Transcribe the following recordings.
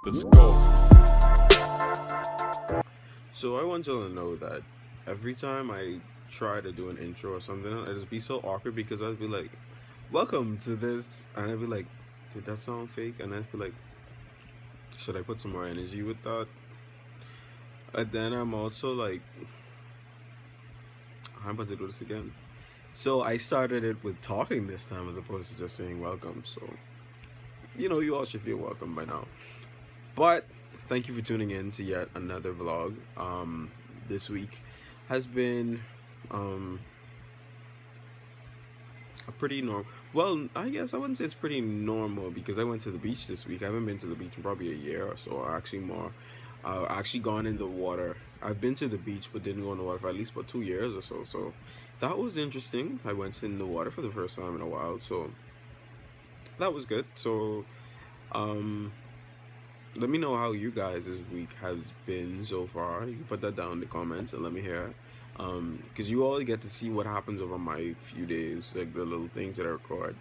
Let's go. So I want you to know that every time I try to do an intro or something, it just be so awkward because I'd be like, "Welcome to this," and I'd be like, "Did that sound fake?" And I'd be like, "Should I put some more energy with that?" And then I'm also like, "I'm about to do this again." So I started it with talking this time as opposed to just saying welcome. So you all should feel welcome by now. But thank you for tuning in to yet another vlog. This week has been um, a pretty normal. Well, I guess I wouldn't say it's pretty normal because I went to the beach this week. I haven't been to the beach in probably a year or so, or actually more. Actually gone in the water. I've been to the beach, but didn't go in the water for at least about 2 years or so. So that was interesting. I went in the water for the first time in a while, so that was good. So um, let me know how you guys' week has been so far. You can put that down in the comments and let me hear. Because you all get to see what happens over my few days, like the little things that I record.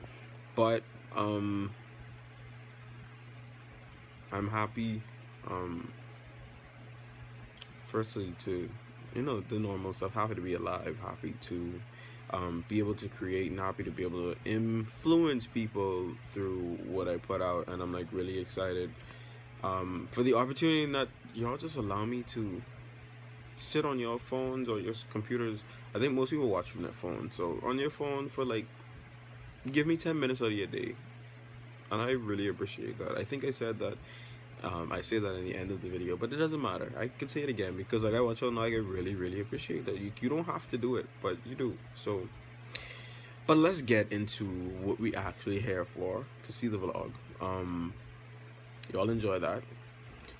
But I'm happy. Firstly, to the normal stuff. Happy to be alive. Happy to be able to create, and happy to be able to influence people through what I put out. And I'm like really excited for the opportunity that y'all just allow me to sit on your phones or your computers. I think most people watch from their phone, so on your phone for like, give me 10 minutes out of your day, and I really appreciate that. I think I said that. I say that in the end of the video, but it doesn't matter. I can say it again because like I want y'all to know I really appreciate that. You don't have to do it, but you do. So, but let's get into what we actually here for, to see the vlog. Y'all enjoy that,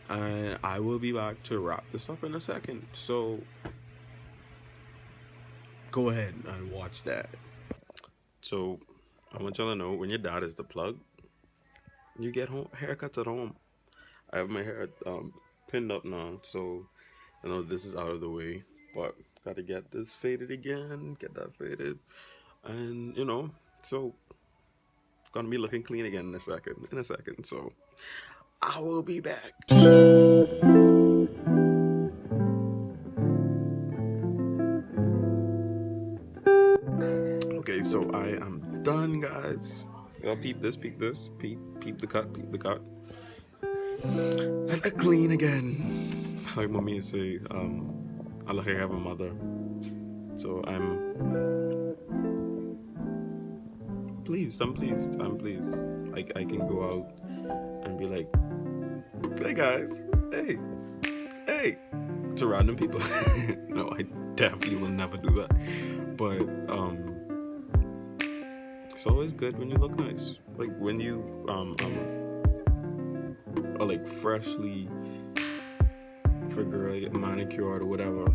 and I will be back to wrap this up in a second. So go ahead and watch that. So I want y'all to know, when your dad is the plug, you get haircuts at home. I have my hair pinned up now, so I know this is out of the way, but gotta get this faded again, get that faded, and so gonna be looking clean again in a second. So I will be back. Okay, so I am done, guys. Y'all peep this, peep the cut, peep the cut. And I clean again. Like mommy would say, I look like I have a mother. So I'm pleased. I'm pleased. Like I can go out and be like, "Hey guys, hey," to random people. No, I definitely will never do that. But it's always good when you look nice. Like when you are like freshly, for girl, like manicured or whatever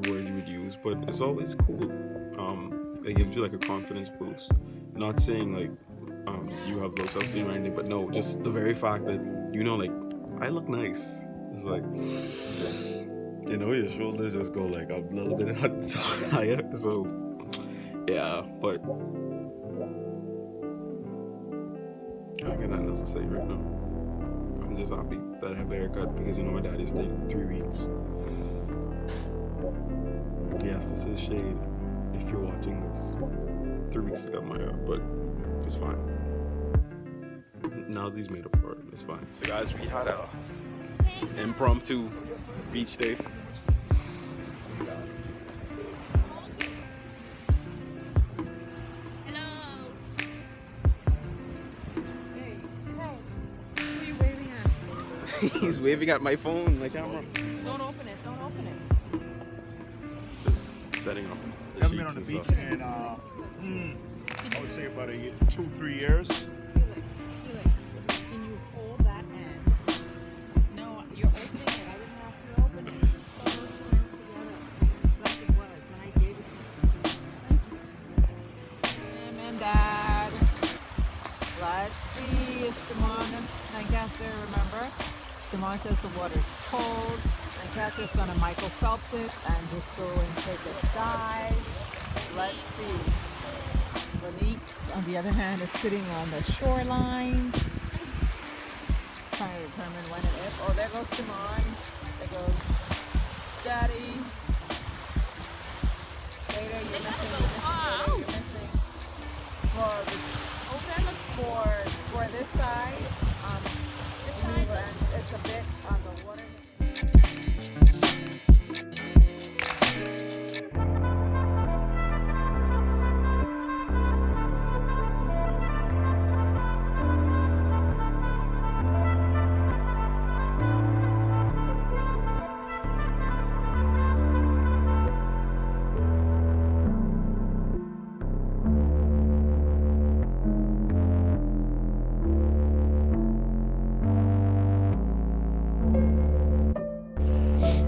word you would use. But it's always cool. It gives you like a confidence boost. Not saying like you have low self-esteem or anything, but no, just the very fact that like I look nice. It's like your shoulders just go like a little bit higher. So yeah, but I cannot else to say right now. I'm just happy that I have a haircut because my dad is taking 3 weeks. Yes, this is shade. If you're watching this, 3 weeks ago my hair, but it's fine. Now these made up for it. It's fine. So guys, we had a impromptu beach day. Hello. Hey, who are you waving at? He's waving at my phone, my camera. Don't open it. Don't open it. Just setting up the Haven't been on sheets the and beach stuff. in, I would say about 2-3 years. Felix, can you hold that end? No, you're opening it. I didn't have to open it. Sew those two ends together. Like it was when I gave it to you. Him and Dad. Let's see if Simone Lancaster, remember? Simone says the water's cold. Lancaster's gonna Michael Phelps it and just go and take a dive. Let's see. Monique, on the other hand, is sitting on the shoreline. trying to determine when and if. Oh, there goes Simon. There goes Daddy. Data, you're missing. You're missing. For this side, it's a bit on the water.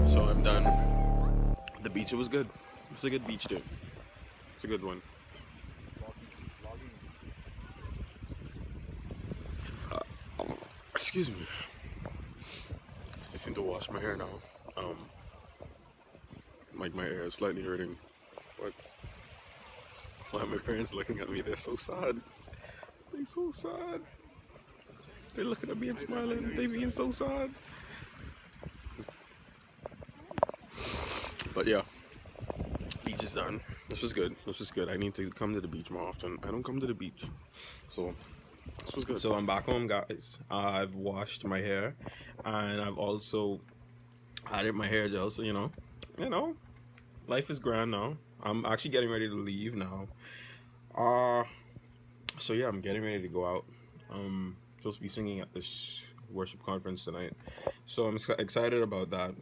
So I'm done. The beach, it was good. It's a good beach too. It's a good one. Excuse me. Just need to wash my hair now. Like my hair is slightly hurting, but why are my parents looking at me? They're so sad. They're so sad. They're looking at me and smiling. They being so sad. But yeah, beach is done. This was good. This was good. I need to come to the beach more often. I don't come to the beach, so this was good. So I'm back home, guys. I've washed my hair, and I've also added my hair gel. So you know, life is grand now. I'm actually getting ready to leave now. So yeah, I'm getting ready to go out. Supposed to be singing at this worship conference tonight, so I'm excited about that.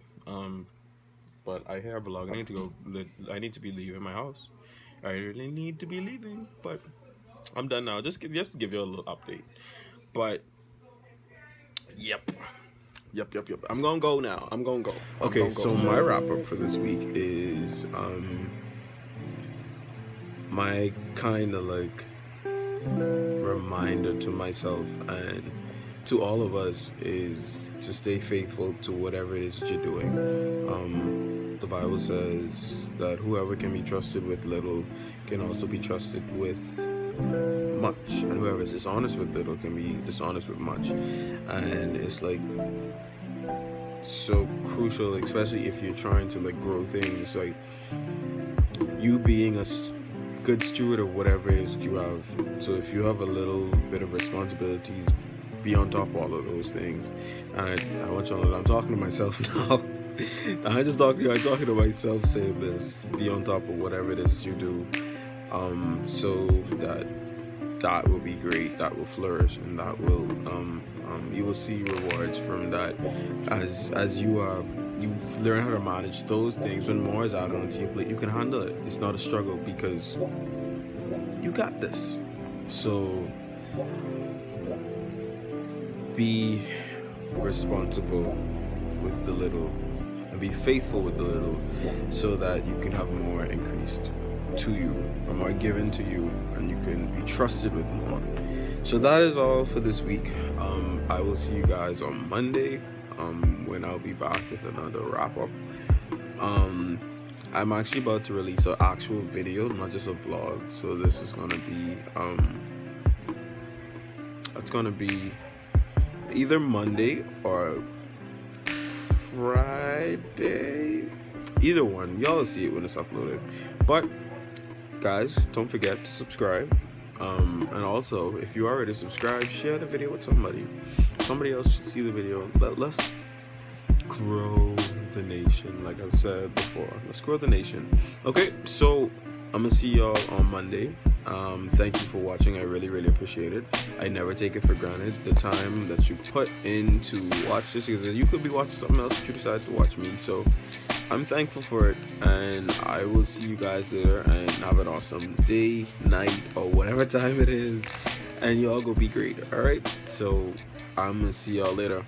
But I have a vlog. I need to be leaving my house. I really need to be leaving, but I'm done now. Just to give you a little update. But yep. I'm gonna go now. I'm gonna go. Okay, so my wrap up for this week is my kind of like reminder to myself and to all of us is to stay faithful to whatever it is that you're doing. The Bible says that whoever can be trusted with little can also be trusted with much, and whoever is dishonest with little can be dishonest with much. And it's like so crucial, especially if you're trying to like grow things. It's like you being a good steward of whatever it is that you have. So if you have a little bit of responsibilities, be on top of all of those things. And I want y'all to know I'm talking to myself now. I'm talking to myself saying this. Be on top of whatever it is that you do, so that will be great, that will flourish, and that will you will see rewards from that as you learn how to manage those things. When more is added onto your plate, you can handle it. It's not a struggle because you got this. So be responsible with the little and be faithful with the little, so that you can have more increased to you or more given to you, and you can be trusted with more. So that is all for this week. I will see you guys on Monday, when I'll be back with another wrap up. I'm actually about to release an actual video, not just a vlog. So this is gonna be it's gonna be either Monday or Friday, either one. Y'all see it when it's uploaded. But guys, don't forget to subscribe, and also if you already subscribed, share the video with somebody else should see the video. Let's grow the nation. Like I've said before, let's grow the nation. Okay, so I'm gonna see y'all on Monday. Thank you for watching. I really appreciate it. I never take it for granted, the time that you put in to watch this, because you could be watching something else, but you decide to watch me. So I'm thankful for it, and I will see you guys later, and have an awesome day, night, or whatever time it is, and y'all go be great. All right, so I'm gonna see y'all later.